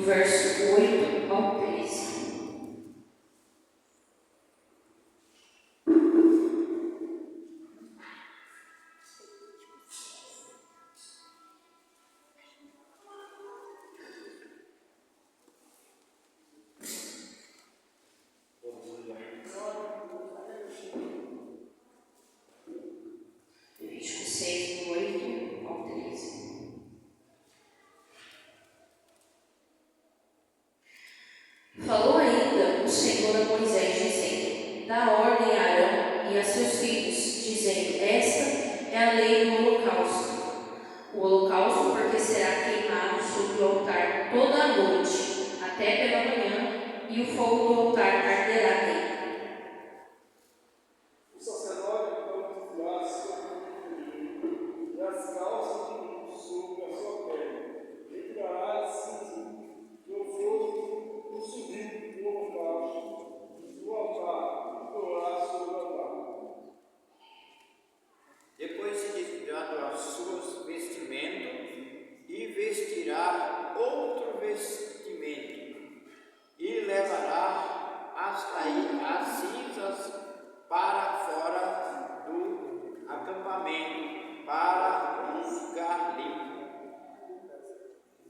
verso 8 ao 13. Levítico 6, do 8 ao 13. Falou ainda o Senhor a Moisés, dizendo: dá ordem a Arão e a seus filhos, dizendo: esta é a lei do holocausto. O holocausto, porque será queimado sobre o altar toda a noite, até pela manhã, e o fogo do altar arderá nele. O sacerdote porá sobre o filho e as calças de linho sobre a sua pele, retirará a cinza que o fogo do subido do holocausto do altar e porá sobre o altar. Depois se desviando as suas vestimentas, e vestirá outro vestimento, e levará as cinzas para fora do acampamento, para um lugar limpo.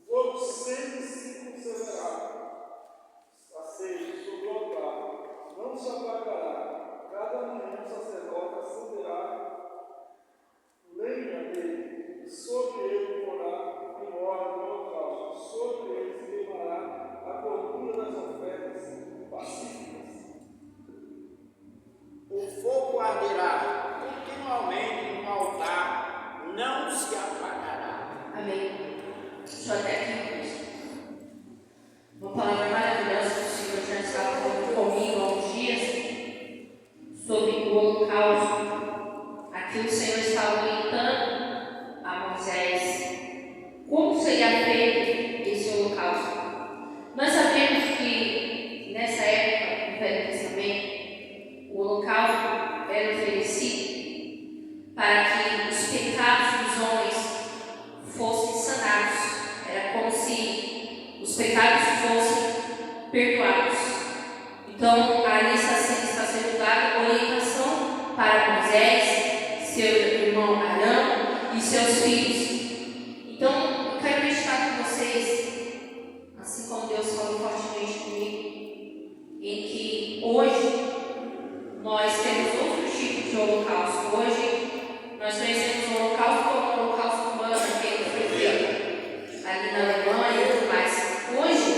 O fogo sempre se conservará aceso sobre o altar, não se apagará. Cada manhã o sacerdote acenderá lenha dele, e sobre ele porá em ordem do holocausto, sobre ele se queimará a gordura das ofertas pacíficas. O fogo arderá continuamente no altar, não se apagará. Amém. Só até aqui. Uma palavra maravilhosa que o Senhor já estava falando comigo há uns dias sobre o holocausto. Aqui o Senhor estava orientando a Moisés como seria feito esse holocausto. Nós sabemos que nessa época, no Velho Testamento, o holocausto era oferecido para que os pecados dos homens fossem sanados. Era como se os pecados fossem perdoados. Então, ali está sendo dada orientação para Moisés, seu irmão Arão e seus filhos. Então, eu quero meditar com vocês, assim como Deus falou fortemente comigo, em que hoje nós temos outro tipo de holocausto. Hoje nós conhecemos o holocausto como o holocausto humano, que foi feito ali na Alemanha e tudo mais. Hoje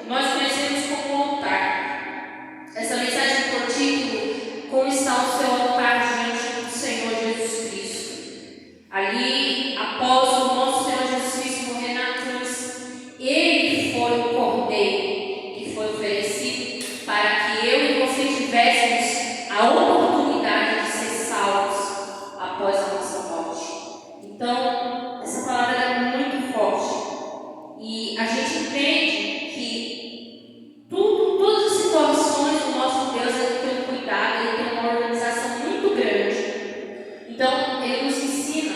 nós conhecemos como altar. Essa mensagem por título: como está o seu altar diante do Senhor Jesus Cristo? Ali, após o nosso Senhor Jesus Cristo morrer na cruz, Ele foi o cordeiro que foi oferecido para que eu e você tivéssemos a oportunidade de ser salvos após a nossa morte. Então, essa palavra é muito forte. E a gente entende que todas as situações do nosso Deus, Ele tem um cuidado, Ele tem uma organização muito grande. Então, Ele nos ensina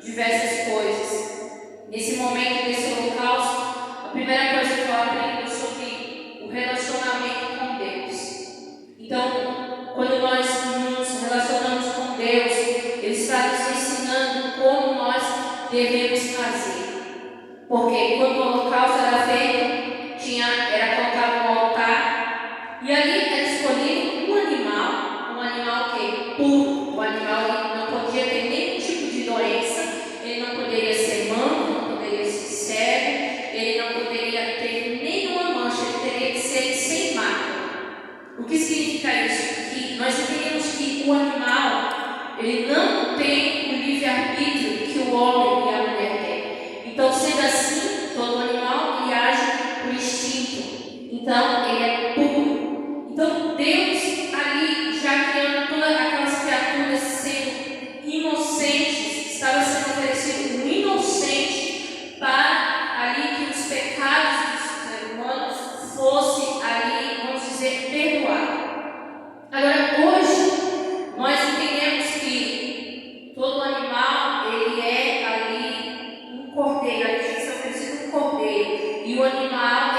diversas coisas. Nesse momento, nesse holocausto, a primeira coisa que eu aprendi é sobre o relacionamento com Deus. Então, quando nós nos relacionamos com Deus, Ele está nos ensinando como nós devemos fazer. Porque quando o holocausto era feito, era colocado no altar, e ali era escolhido um animal que puro. O animal não podia ter nenhum tipo de doença, ele não poderia ser manco, não poderia ser cego, ele não poderia ter nenhuma mancha, ele teria que ser sem mácula. O que significa isso? Que nós entendemos que o animal, ele não tem o livre-arbítrio que o homem e a mulher têm. Então, sendo assim, todo animal ele age por instinto. Então, ele é puro. Então, Deus ali, já criando todas aquelas criaturas sendo inocentes, estava sendo oferecido um inocente para ali que os pecados dos seres humanos fossem ali, vamos dizer, perdoados. Agora, hoje, nós entendemos que todo animal, ele é ali um cordeiro, ali está oferecido um cordeiro, e o animal,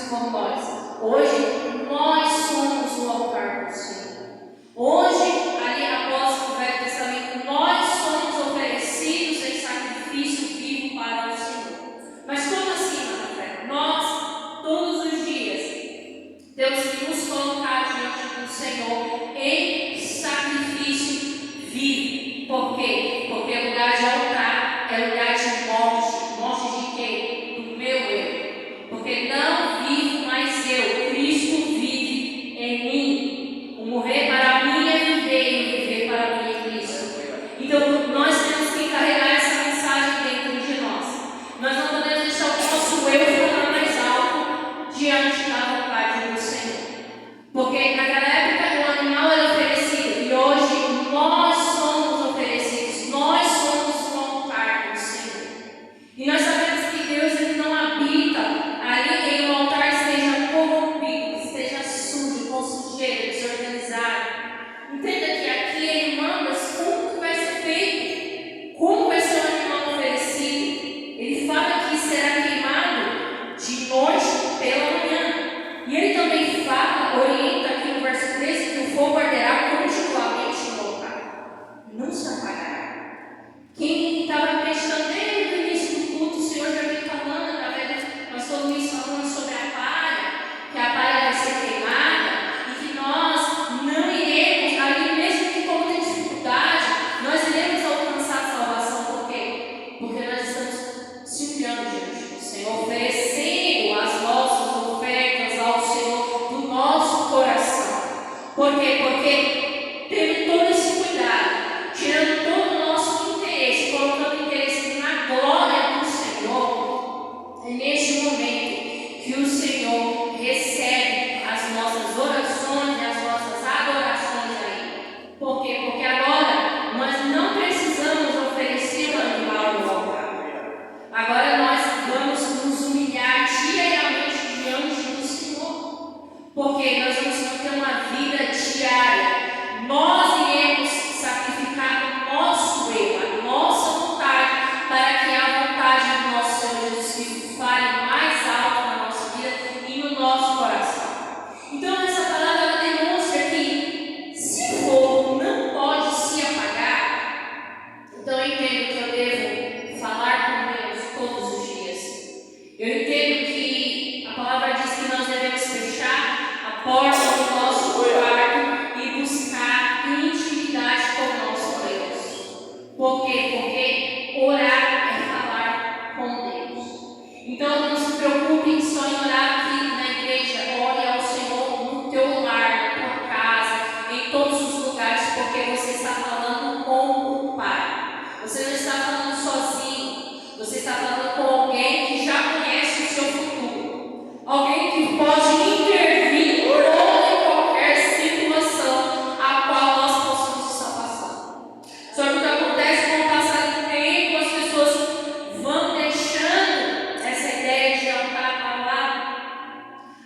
assim como nós. Hoje, nós somos o altar do Senhor. Hoje, ali após o Velho Testamento, nós somos oferecidos em sacrifício vivo para o Senhor. Mas como assim, Ana? Nós, todos os dias, temos que nos colocar diante do Senhor em sacrifício vivo. Por quê? Porque o lugar de altar é lugar de morte. Morte de quê? Do meu eu. Porque não vivo mais eu, Cristo vive em mim. O morrer para mim é viver, e o viver para mim é Cristo. Então nós temos que carregar essa mensagem dentro de nós. Nós não podemos deixar o nosso eu falar mais alto diante da vontade do Senhor. Porque naquela época o animal era oferecido e hoje nós somos oferecidos. Nós somos o altar do Senhor. E nós sabemos que Deus ele não habita ali em um altar esteja corrompido, esteja sujo, com sujeira, desorganizado. Entenda que aqui ele manda como que vai ser feito, como vai ser o animal oferecido. Ele fala que será queimado de noite pela manhã. E ele também fala, orienta aqui no verso 13, que o fogo arderá continuamente no altar. Não se apagará. Quem estava meditando desde o início do culto, o Senhor já vem falando, através do pastor Luiz falando sobre a palha, que a palha vai ser queimada, e que nós não iremos, ali mesmo que como tem dificuldade, nós iremos alcançar a salvação. Por quê? Porque nós estamos se humilhando diante do Senhor, oferecendo as nossas ofertas ao Senhor do nosso coração. Por quê? Porque tendo todo esse cuidado, tirando todo o nosso interesse, colocando interesse na glória do Senhor, é neste momento que o Senhor recebe as nossas orações e as nossas adorações aí. Por quê? Porque agora nós não precisamos oferecer o animal no altar. Agora nós vamos nos humilhar diariamente diante do Senhor. Porque nós vamos ter uma vida diária. Nós iremos sacrificar o nosso eu, a nossa vontade, para que a vontade do nosso Senhor Jesus Cristo fale mais alto na nossa vida e no nosso coração. Então, essa palavra ela demonstra que se o fogo não pode se apagar, então eu entendo que eu devo falar com Deus todos os dias. Eu entendo que a palavra diz que nós devemos fechar a porta do nosso quarto e buscar intimidade com o nosso Deus. Por quê? Porque orar é falar com Deus. Então não se preocupe só em orar aqui na igreja. Ore ao Senhor no teu lar, na tua casa, em todos os lugares, porque você está falando com o Pai. Você não está falando sozinho. Você está falando com alguém que já conhece o seu futuro. Alguém que pode intervir em toda e qualquer situação a qual nós possamos estar passando. Só que o que acontece com o passar do tempo, as pessoas vão deixando essa ideia de altar para lá.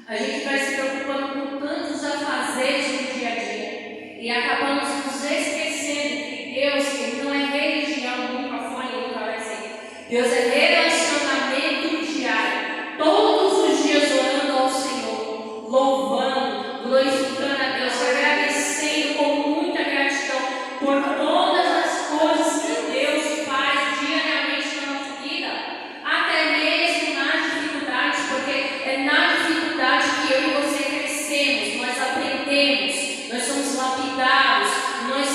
A gente vai se preocupando com tantos afazeres do dia a dia e acabamos nos esquecendo que Deus, ele não é religião, nunca foi e nunca vai ser. Deus é relacionamento diário. Todos os dias orando ao Senhor, louvando, glorificando a Deus, agradecendo com muita gratidão por todas as coisas que Deus faz diariamente na nossa vida, até mesmo nas dificuldades, porque é na dificuldade que eu e você crescemos, nós aprendemos, nós somos lapidados, nós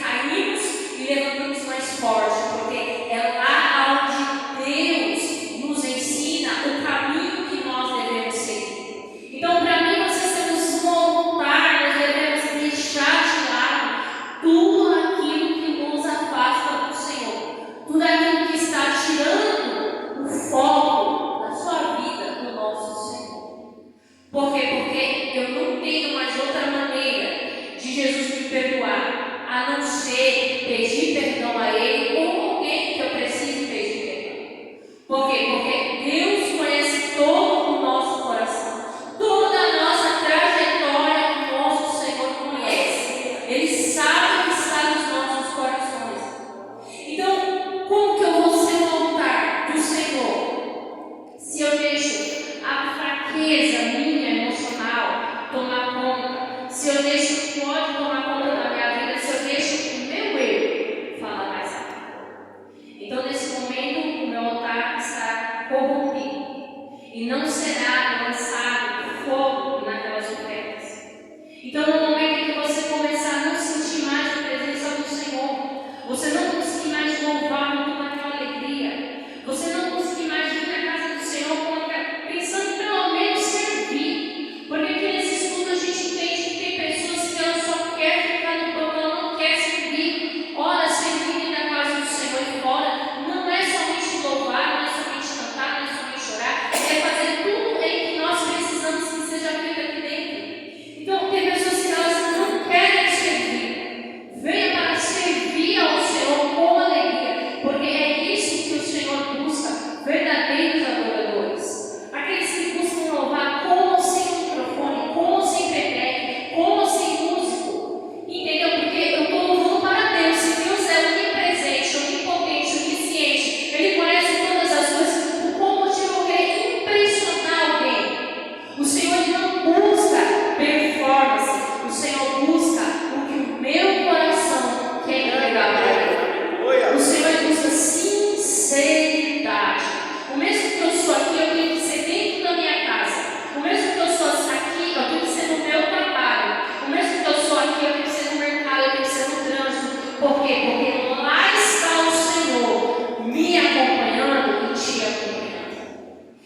caímos e levantamos mais forte, porque é lá onde Deus nos ensina o caminho que nós devemos seguir. Então, para mim, você sermos um altar, nós devemos deixar de lado tudo aquilo que nos afasta do Senhor, tudo aquilo que está tirando o foco da sua vida do nosso Senhor. Por quê? Porque eu não tenho mais outra maneira de Jesus me perdoar, a não ser pedir perdão a Ele ou alguém que eu preciso pedir perdão. Por quê? Porque Deus conhece todo o nosso coração, toda a nossa trajetória, o nosso Senhor conhece. Ele sabe o que está nos nossos corações. Então, como que eu vou ser um altar do Senhor se eu deixo a fraqueza fraqueza minha emocional tomar conta, se eu deixo o ódio tomar conta da minha vida, se eu deixo o meu eu falar mais alto. Então, nesse momento, o meu altar está corrompido e não será lançado fogo naquelas ofertas. Então, no momento em que você começar a não sentir mais a presença do Senhor, você não conseguir mais louvar com toda aquela alegria, você não conseguir mais vir na casa do Senhor pensando em pelo menos servir, porque aqui nesse estudo a gente entende que tem pessoas que elas só querem ficar no banco, ela não quer servir, ora servir na casa do Senhor e fora, não é somente louvar, não é somente cantar, não é somente chorar, é fazer tudo em que nós precisamos que seja feito aqui dentro. Então tem pessoas que elas não querem servir, venha para servir ao Senhor com alegria, porque é isso que o Senhor busca, verdadeiros adoradores, aqueles que buscam louvar com ou sem microfone, com ou sem peteque, com ou sem músico, entendeu? Porque eu estou louvando para Deus, e Deus é onipresente, onipotente, onisciente, Ele conhece todas as coisas, por qual motivo eu quero impressionar alguém? O Senhor não busca performance, o Senhor busca o que o meu coração quer entregar para Ele. O Senhor busca sinceridade. O mesmo que eu sou aqui, eu tenho que ser dentro da minha casa. O mesmo que eu sou aqui, eu tenho que ser no meu trabalho. O mesmo que eu sou aqui, eu tenho que ser no mercado, eu tenho que ser no trânsito. Por quê? Porque lá está o Senhor me acompanhando e te acompanhando.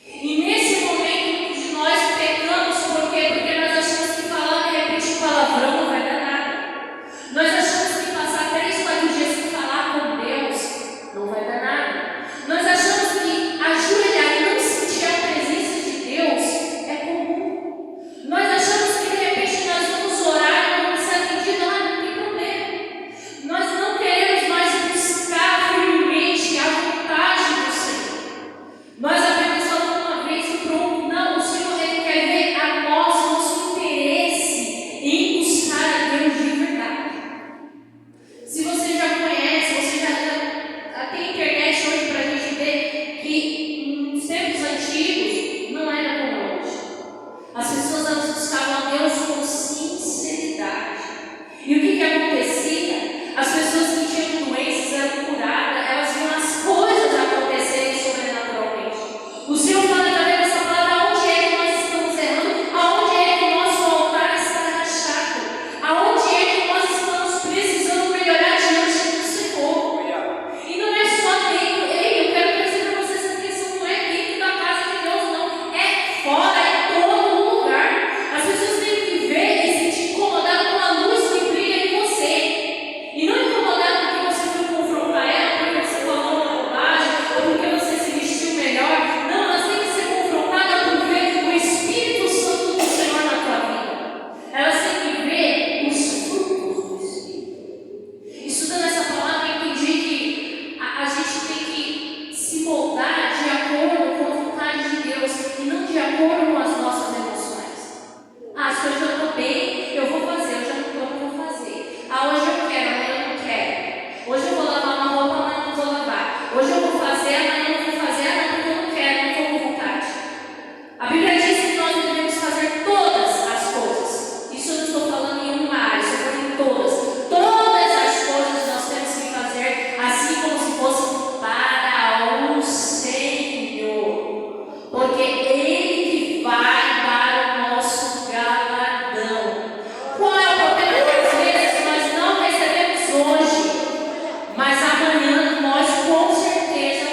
E nesse momento, muitos de nós pecamos, por quê? Porque nós achamos que falar de repente palavrão não vai dar nada. Nós achamos que passar 3, 4 dias sem falar com Deus não vai dar nada. Nós achamos que ajoelhar e não sentir a presença de Deus é comum. Nós achamos que de repente nós vamos orar e não vamos ser atendidos, não tem problema. Nós não queremos mais buscar firmemente a vontade do Senhor. Nós aprendemos uma vez e pronto. Não, o Senhor Ele quer ver a nosso interesse em buscar a Deus de verdade. Se você já conhece, você já tem internet hoje para a gente ver que nos tempos antigos não era como hoje. As pessoas elas buscavam a Deus com sinceridade. E o que acontecia? As pessoas que tinham doenças eram curadas, elas viam as coisas acontecerem sobrenaturalmente. O Senhor fala através dessa palavra aonde é que nós estamos errando, aonde é que o nosso altar está rachado, aonde é que nós estamos precisando melhorar diante do Senhor. E não é só dentro, ei, eu quero trazer para vocês a atenção, não é dentro da casa de Deus, não, é fora, é todo lugar. As pessoas têm que ver e sentir incomodado com a luz que brilha em você, e não incomodado porque você foi confrontar ela, porque você falou uma bobagem, ou porque você se vestiu melhor. Não, elas têm que ser confrontadas por ver o Espírito Santo do Senhor na tua vida. Elas têm que ver os frutos do Espírito. Estudando essa palavra, eu entendi que a gente tem que se moldar de acordo com a vontade de Deus e não de acordo com as nossas emoções. Ah, se hoje eu estou bem, eu vou fazer. Hoje eu não estou, eu não vou fazer. Ah, hoje eu quero, amanhã eu não quero. Hoje eu vou lavar uma roupa, amanhã eu não vou lavar. Hoje eu vou fazer, amanhã eu não vou fazer. Ah, não, porque eu não quero, não estou com vontade. A Bíblia diz que nós devemos fazer todas as coisas. Isso eu não estou falando em uma área, estou falando em todas. Todas as coisas nós temos que fazer assim como se fosse para o Senhor. Porque Ele que vai dar o nosso galardão. Qual é o problema que às vezes nós não recebemos hoje, mas amanhã nós com certeza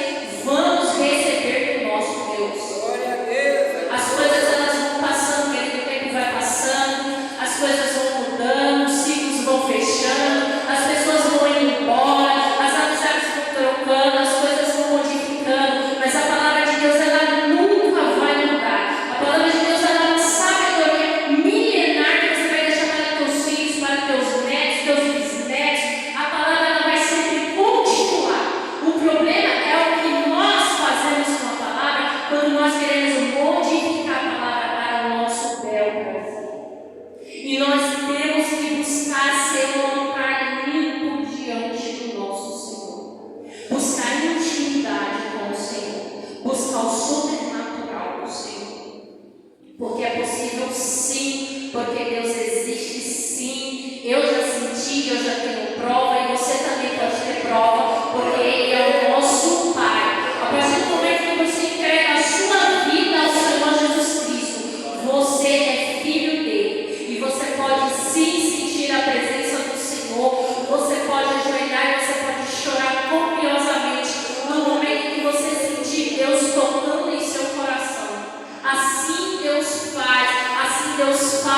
vamos receber do nosso Deus. As coisas elas vão passando, querido, o tempo vai passando, as coisas vão mudando, os ciclos vão fechando, as pessoas vão indo embora, as amizades vão trocando, as coisas vão modificando, mas a palavra de Deus ela nunca vai mudar. A palavra de Deus ela é uma sabedoria milenar que você vai deixar para teus filhos, para teus netos, teus bisnetos. A palavra ela vai sempre continuar. O problema é o que nós fazemos com a palavra quando nós queremos modificar a palavra para o nosso bel prazer. E nós temos que buscar ser um altar limpo diante do nosso Senhor. Buscar intimidade com o Senhor. Buscar o sobrenatural do Senhor.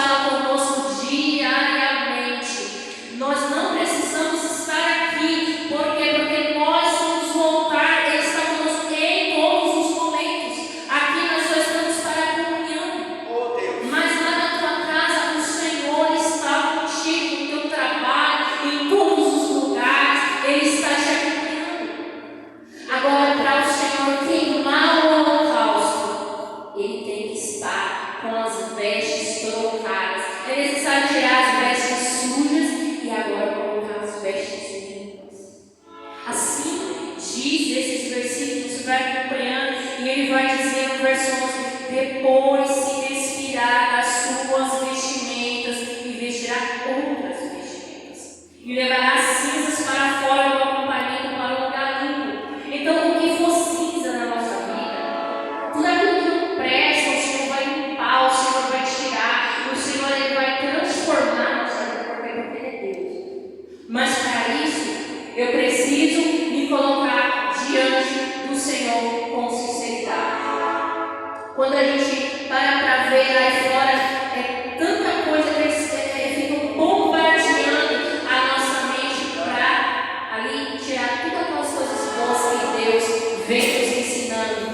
fala conosco diariamente. Nós não precisamos estar aqui, por quê? Porque nós vamos voltar, Ele está conosco em todos os momentos. Aqui nós só estamos para a comunhão. Oh Deus. Mas lá na tua casa o Senhor está contigo, no teu trabalho, em todos os lugares, Ele está te acompanhando. Agora, para o Senhor queimar o holocausto, Ele tem que estar com as vestes trocadas. É necessário tirar as vestes sujas e agora colocar as vestes limpas. Assim diz esses versículos, você vai acompanhando e ele vai dizer no verso 11: depois se despirá das suas vestimentas e vestirá outras vestimentas, e levará as cinzas para fora do acampamento para um lugar limpo. Então, o que for cinza na nossa vida, tudo aquilo que não presta, o Senhor vai limpar, o Senhor vai tirar, o Senhor ele vai transformar a nossa vida, porque Ele é Deus. Mas para isso, eu preciso me colocar diante do Senhor com sinceridade. Quando a gente para ver lá fora, é tanta coisa que eles ficam bombardeando a nossa mente para ali tirar todas aquelas coisas boas que Deus vem nos ensinando.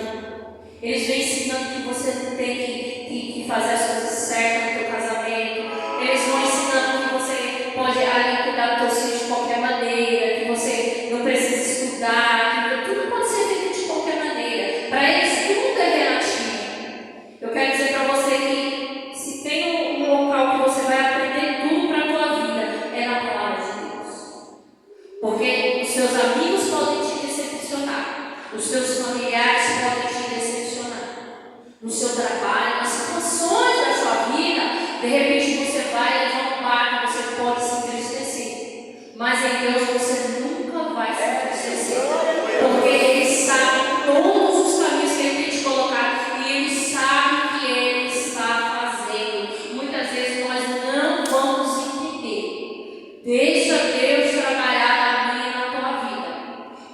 Eles vêm ensinando que você não tem que fazer as coisas certas no teu casamento. Eles vão ensinando que você pode ali cuidar do teu filho de qualquer maneira, que você não precisa estudar, que tudo pode ser feito de qualquer maneira. Para eles tudo é relativo. Eu quero dizer para você que se tem um local que você vai aprender tudo para a tua vida, é na palavra de Deus. Porque os seus amigos podem te decepcionar, os seus familiares podem te decepcionar. No seu trabalho, nas situações da sua vida, de repente você vai levar um barco, você pode se entristecer. Mas em Deus você nunca vai se entristecer. Porque Ele sabe todos os caminhos que Ele tem te colocado e Ele sabe o que Ele está fazendo. Muitas vezes nós não vamos entender. Deixa Deus trabalhar na minha e na tua vida.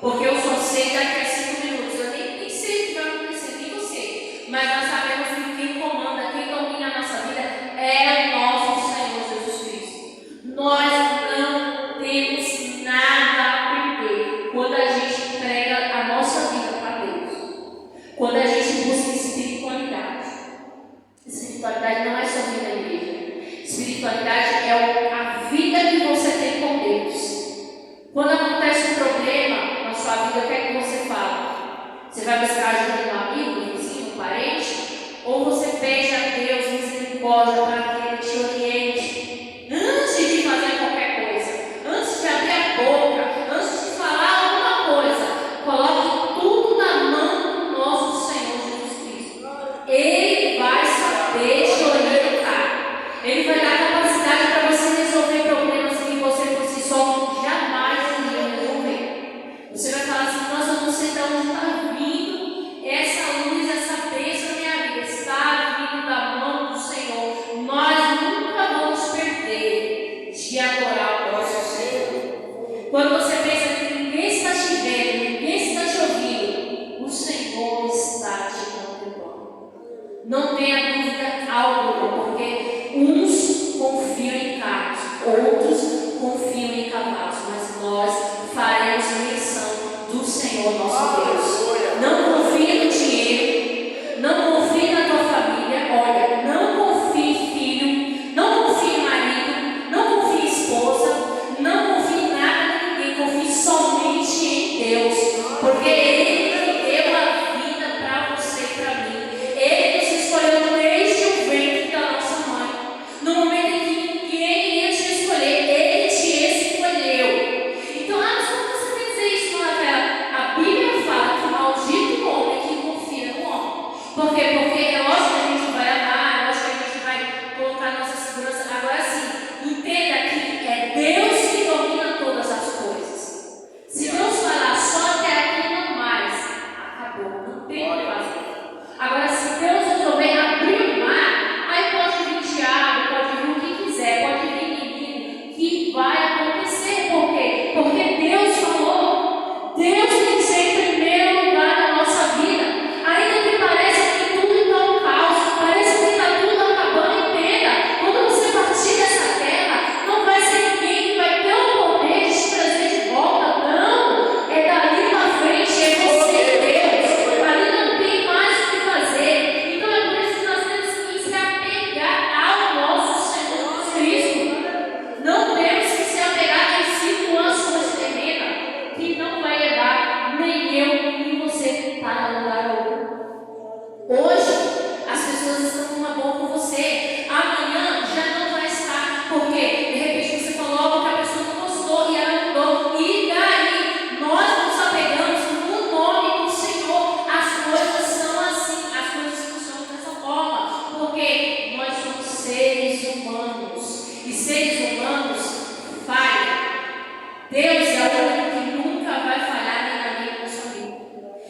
Porque eu só sei daqui a 5 minutos. Eu nem sei o que vai acontecer, nem você. Mas nós sabemos que quem comanda, quem domina a nossa vida é o nosso Senhor Jesus Cristo. Nós não temos nada a perder quando a gente entrega a nossa vida para Deus. Quando a gente busca espiritualidade. Espiritualidade não é só vida na igreja. Espiritualidade é a vida que você tem com Deus. Quando acontece um problema na sua vida, o que é que você fala? Você vai buscar ajuda do amigo, do vizinho, do parente? Ou você pede a Deus misericórdia para que Ele te oriente antes de fazer qualquer coisa, antes de abrir a boca, antes de falar alguma coisa? Coloque tudo na mão do nosso Senhor Jesus Cristo. Ele vai saber te orientar. Ele vai dar capacidade para você resolver problemas que você por si só jamais iria resolver. Você vai falar assim: nossa, eu não sei de onde está vindo essa luz, essa bênção na minha vida. Está vindo da mão do Senhor. Nós nunca vamos perder de adorar o nosso Senhor. Quando você pensa que ninguém está te vendo, ninguém está te ouvindo, o Senhor está te contemplando. Não tenha dúvida alguma, porque uns confiam em carros, outros confiam em cavalos, mas nós faremos menção do Senhor nosso Deus. Não confie no dinheiro, não confie na tua família, olha, não confie em filho, não confie em marido, não confie em esposa, não confie em nada de ninguém, confie somente em Deus, porque Ele deu a vida para você e para mim. Ele nos escolheu desde o ventre da nossa mãe. No momento em que ninguém ia te escolher, Ele te escolheu. Então, mas como você vai dizer isso, Rafaela? A Bíblia fala que maldito o homem que confia no homem. Por quê? Porque é lógico que a gente vai amar, é lógico que a gente vai colocar nossa segurança. Agora sim, entenda que é Deus que domina todas as coisas. Se Deus falar só até aqui não mais, acabou, não tem o que fazer. Agora, se Deus resolver abrir o mar, aí pode vir diabo, pode vir o que quiser, pode vir inimigo, que vai acontecer. Por quê? Porque Deus falou. Deus tem que ser em primeiro lugar na nossa vida. Ainda que pareça que tudo está um caos, parece que está tudo acabando, entenda. Quando Hoje, as pessoas estão numa boa com você. Amanhã já não vai estar. Porque, de repente, você falou algo que a pessoa não gostou e ela mudou. E daí, nós nos apegamos no nome do Senhor. As coisas são assim. As coisas funcionam dessa forma. Porque nós somos seres humanos. E seres humanos falham. Deus é o único que nunca vai falhar nem na minha nem na sua vida.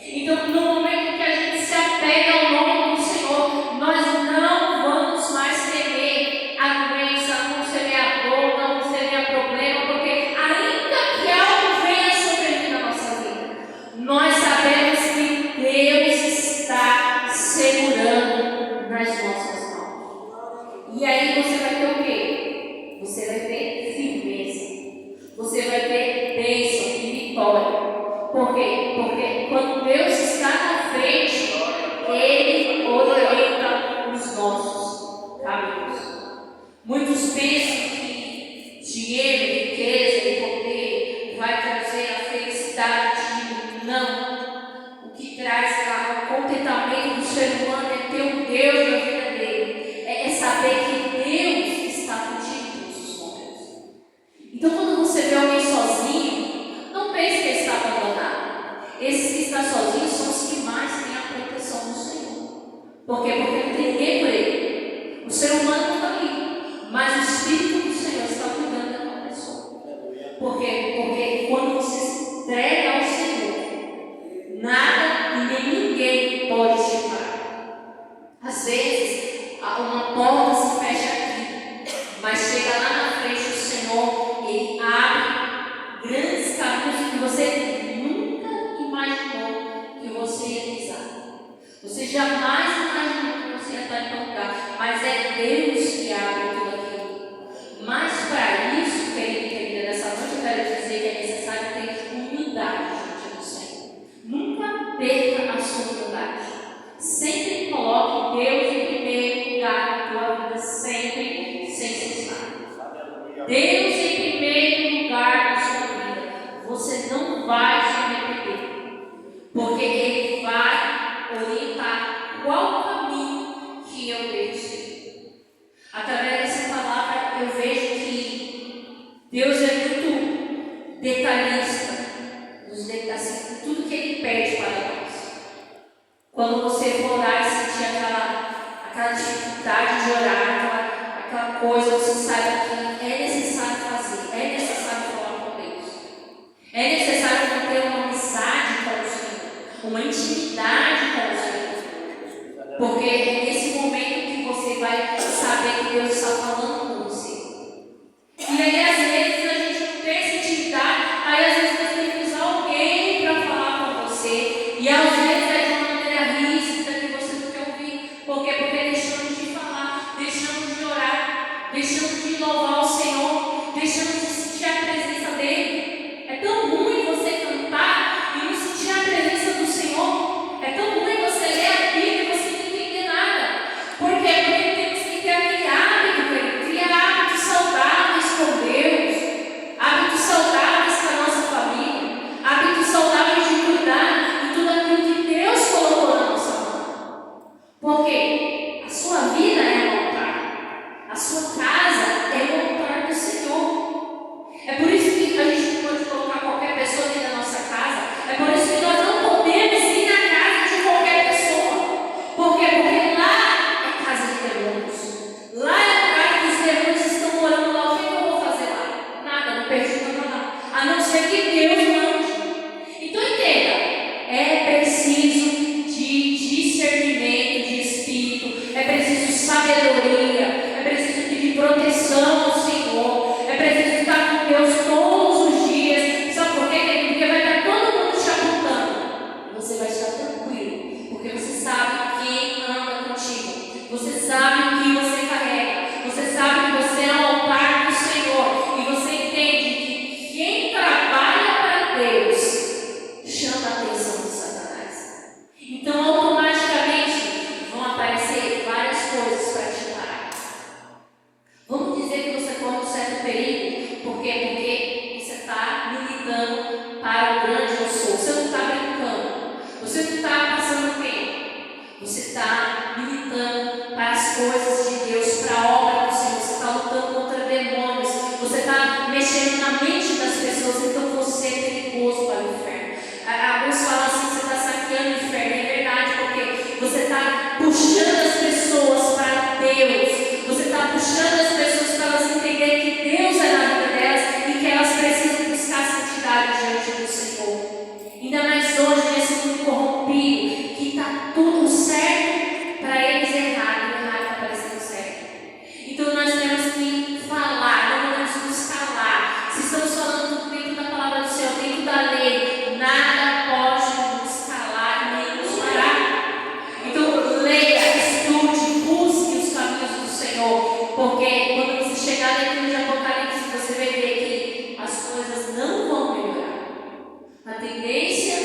Então, no momento que a gente se apega ao nome do Senhor, nós não vamos mais temer a doença, não vamos temer a dor, não vamos temer problema, porque ainda que algo venha sobreviver na nossa vida, nós sabemos que Deus está segurando nas nossas mãos. E aí você vai ter o quê? Você vai ter firmeza. Você vai ter bênção e vitória. Por quê? Porque quando Deus está na frente, Ele orienta os nossos caminhos. Muitos pensam que dinheiro, riqueza e poder vai trazer a felicidade. Não. O que traz o contentamento do ser humano é ter um Deus na vida dele. É saber que Deus está contigo em todos os momentos. Então, quando você vê alguém sozinho, não pense que ele está abandonado. Esses que estão sozinhos são os que mais têm a proteção do Senhor. Por quê? Porque não tem ninguém por ele. O ser humano não está ali, mas o Espírito do Senhor está cuidando daquela pessoa. Por quê? Porque quando você se entrega ao Senhor, nada e nem ninguém pode te parar. Às vezes, uma porta se fecha aqui, mas chega lá na frente do Senhor, Ele abre grandes caminhos que você nunca imaginou que você ia pisar. Você jamais imaginou que você ia estar em tal lugar, mas é Deus que abre tudo aquilo. Mas para isso, querida, nessa noite eu quero dizer que é necessário ter humildade diante do Senhor. Nunca perca a sua humildade. Sempre coloque Deus em primeiro lugar na tua vida, sempre, sem cessar. Deus em primeiro lugar na sua vida. Você não vai se arrepender, porque Ele vai orientar qual caminho que eu devo seguir. Através dessa palavra eu vejo que Deus é muito detalhista, assim, tudo que Ele pede para nós. Quando você for orar e sentir aquela dificuldade de orar, aquela coisa, você saiba que é necessário fazer, é necessário falar com Deus. É necessário manter uma amizade com o Senhor, uma intimidade com o Senhor. Porque é nesse momento que você vai saber que Deus está falando com você. E aí, às vezes, a gente não tem essa intimidade, aí às vezes você tem que usar alguém para falar com você. E às vezes é de uma maneira rígida que você não quer ouvir. Por quê? Porque deixamos de falar, deixamos de orar, deixamos de louvar o Senhor, deixamos de sentir a presença dEle. É tão ruim você cantar e não sentir a presença do Senhor. É tão ruim você ler a Bíblia e você não entender nada. Por quê? Porque temos que ter aquele hábito, criar hábitos saudáveis com Deus, hábitos saudáveis com a nossa família, hábitos saudáveis de cuidar de tudo aquilo que Deus colocou na nossa mão. Por quê? A sua vida é um altar, a sua casa é o altar do Senhor. É por isso que a gente não pode colocar qualquer pessoa dentro da nossa casa. É por isso que nós não podemos ir na casa de qualquer pessoa. Por quê? Porque lá é casa de demônios. Lá é lugar que os demônios estão morando lá. O que eu vou fazer lá? Nada, não perdi nada lá. A não ser que Deus mande. Então entenda, é preciso de discernimento de espírito, é preciso sabedoria, é preciso pedir proteção ao Senhor, é preciso estar com Deus todos os dias. Sabe por quê, querido? Porque vai estar todo mundo te apontando. Você vai estar tranquilo, porque você sabe quem anda contigo, você sabe o que você carrega, você sabe que você é o altar do Senhor, e você entende que quem trabalha para Deus chama a atenção de Satanás. Então, automaticamente vão aparecer várias coisas para te parar. você está militando para as coisas de Deus, para a obra do Senhor, você está lutando contra demônios, você está mexendo na mente das pessoas, então você é perigoso para o inferno. Alguns falam assim, você está saqueando o inferno, é verdade, porque você está puxando as pessoas para Deus, você está puxando as pessoas para elas entenderem que Deus é na vida delas e que elas precisam buscar santidade diante do Senhor. Ainda mais hoje, nesse mundo corrompido, que está tudo certo para eles errado, e o errado está parecendo certo. Então nós temos que falar, não podemos nos calar. Se estamos falando dentro da palavra do Senhor, dentro da lei, nada pode nos calar nem nos parar. Então leia, estude, busque os caminhos do Senhor, porque quando você chegar dentro de Apocalipse, você vai ver que as coisas não vão melhorar. A tendência,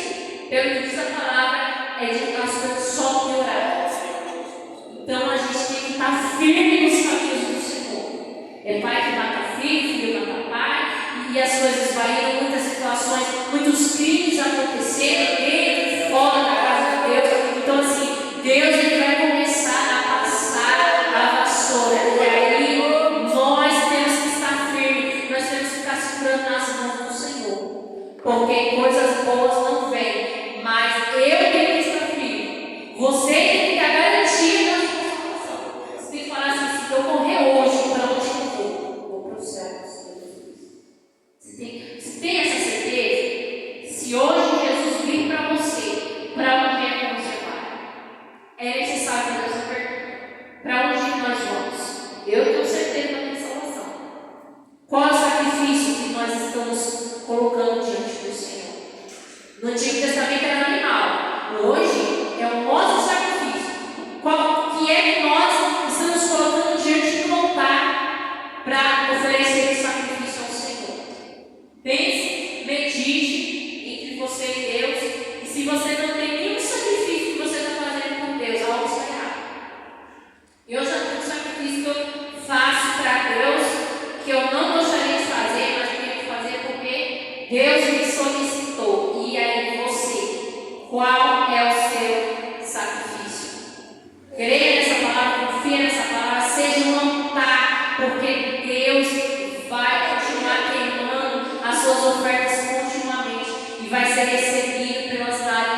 pelo que diz a palavra, é de as coisas só piorar. Então a gente tem que estar firme nos caminhos do Senhor. É pai que mata filho, filho mata pai, e as coisas variam, muitas situações, muitos crimes acontecendo dentro e fora da casa de Deus. Então assim, Deus ele vai começar a passar a vassoura. E aí nós temos que estar firmes, nós temos que estar segurando nas mãos do Senhor. Porque coisas boas não vêm, mas eu tenho que estar firme. Você tem que ter a garantia da sua salvação. Você tem que falar assim: se eu morrer hoje, para onde eu vou? Vou para o céu. Você tem essa certeza? Se hoje Jesus vir para você, para onde é que você vai? É necessário fazer essa pergunta: para onde nós vamos? Eu tenho certeza da minha salvação. Qual é o sacrifício que nós estamos colocando diante do Senhor? No Antigo Testamento era animal, hoje é o nosso sacrifício. Qual que é que nós estamos colocando diante do altar para oferecer esse sacrifício ao Senhor? Pense, medite entre você e Deus, e se você não tem nenhum sacrifício que você está fazendo por Deus, algo está errado. Eu já tenho um sacrifício que eu faço para Deus, que eu não gostaria de fazer, mas tenho que fazer porque Deus me solicitou. E aí você, qual é o seu sacrifício? Creia nessa palavra, confia nessa palavra, seja um altar, porque Deus vai continuar queimando as suas ofertas continuamente e vai ser recebido pelas lágrimas